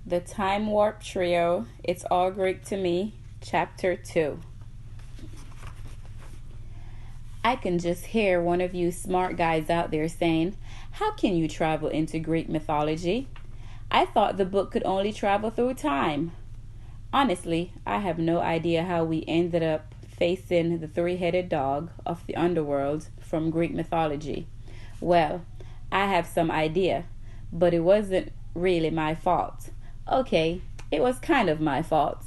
The Time Warp Trio, It's All Greek to Me, Chapter 2. I can just hear one of you smart guys out there saying, "How can you travel into Greek mythology? I thought the book could only travel through time." Honestly, I have no idea how we ended up facing the three-headed dog of the underworld from Greek mythology. Well, I have some idea, but it wasn't really my fault. Okay, it was kind of my fault,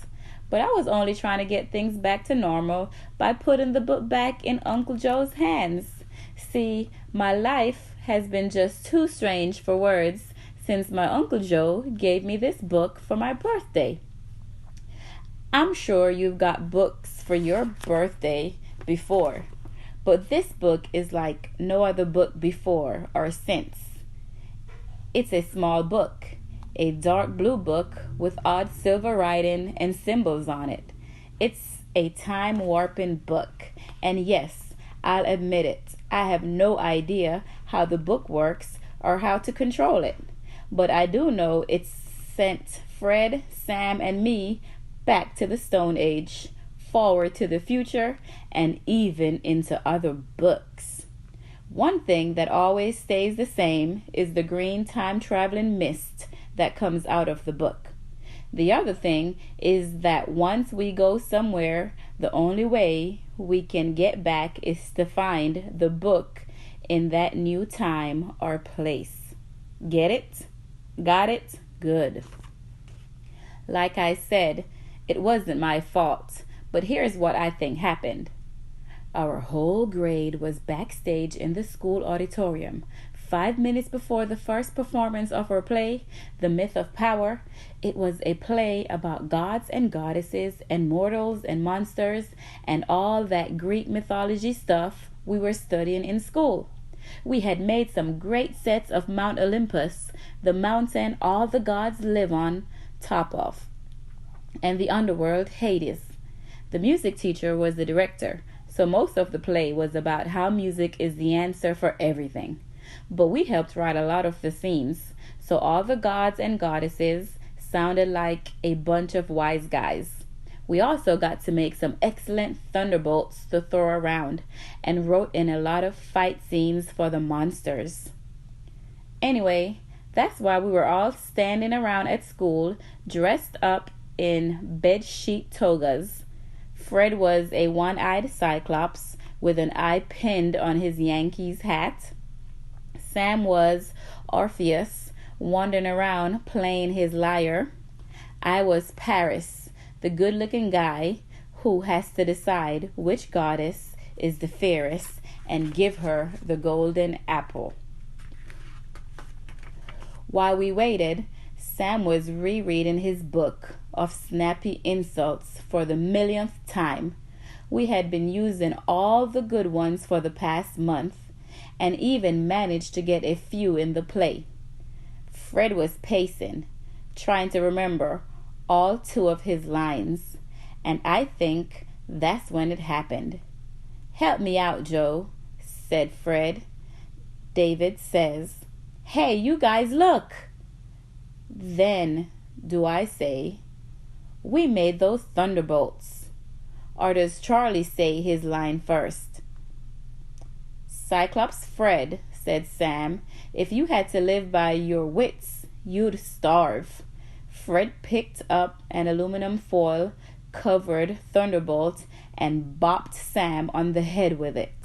but I was only trying to get things back to normal by putting the book back in Uncle Joe's hands. See, my life has been just too strange for words since my Uncle Joe gave me this book for my birthday. I'm sure you've got books for your birthday before, but this book is like no other book before or since. It's a small book, a dark blue book with odd silver writing and symbols on it. It's a time warping book, and yes, I'll admit it, I have no idea how the book works or how to control it. But I do know it's sent Fred, Sam, and me back to the Stone Age, forward to the future, and even into other books. One thing that always stays the same is the green time-traveling mist that comes out of the book. The other thing is that once we go somewhere, the only way we can get back is to find the book in that new time or place. Get it? Got it? Good. Like I said, it wasn't my fault, but here's what I think happened. Our whole grade was backstage in the school auditorium. 5 minutes before the first performance of our play, The Myth of Power. It was a play about gods and goddesses and mortals and monsters and all that Greek mythology stuff we were studying in school. We had made some great sets of Mount Olympus, the mountain all the gods live on top of, and the underworld, Hades. The music teacher was the director, so most of the play was about how music is the answer for everything. But we helped write a lot of the scenes, so all the gods and goddesses sounded like a bunch of wise guys. We also got to make some excellent thunderbolts to throw around and wrote in a lot of fight scenes for the monsters. Anyway, that's why we were all standing around at school dressed up in bedsheet togas. Fred was a one-eyed cyclops with an eye pinned on his Yankees hat. Sam was Orpheus, wandering around playing his lyre. I was Paris, the good-looking guy who has to decide which goddess is the fairest and give her the golden apple. While we waited, Sam was rereading his book of snappy insults for the millionth time. We had been using all the good ones for the past month, and even managed to get a few in the play. Fred was pacing, trying to remember all 2 of his lines, and I think that's when it happened. "Help me out, Joe," said Fred. David says, "Hey, you guys, look." Then do I say, "We made those thunderbolts." Or does Charlie say his line first? "Cyclops Fred," said Sam, "if you had to live by your wits, you'd starve." Fred picked up an aluminum foil covered thunderbolt and bopped Sam on the head with it.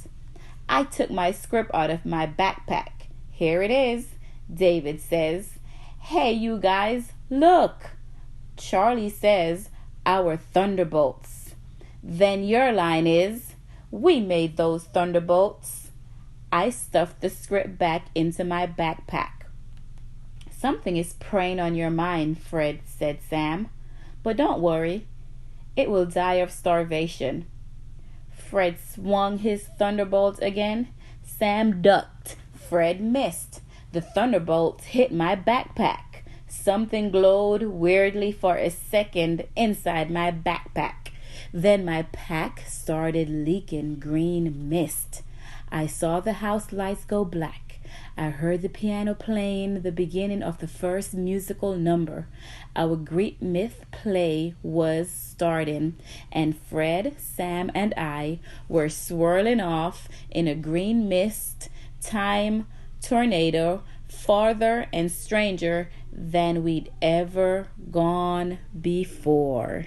I took my script out of my backpack. "Here it is," David says. "Hey, you guys, look." Charlie says, "Our thunderbolts." Then your line is, "We made those thunderbolts." I stuffed the script back into my backpack. "Something is preying on your mind, Fred," said Sam. "But don't worry, it will die of starvation." Fred swung his thunderbolt again. Sam ducked. Fred missed. The thunderbolt hit my backpack. Something glowed weirdly for a second inside my backpack. Then my pack started leaking green mist. I saw the house lights go black. I heard the piano playing the beginning of the first musical number. Our Greek myth play was starting, and Fred, Sam, and I were swirling off in a green mist, time, tornado, farther and stranger than we'd ever gone before.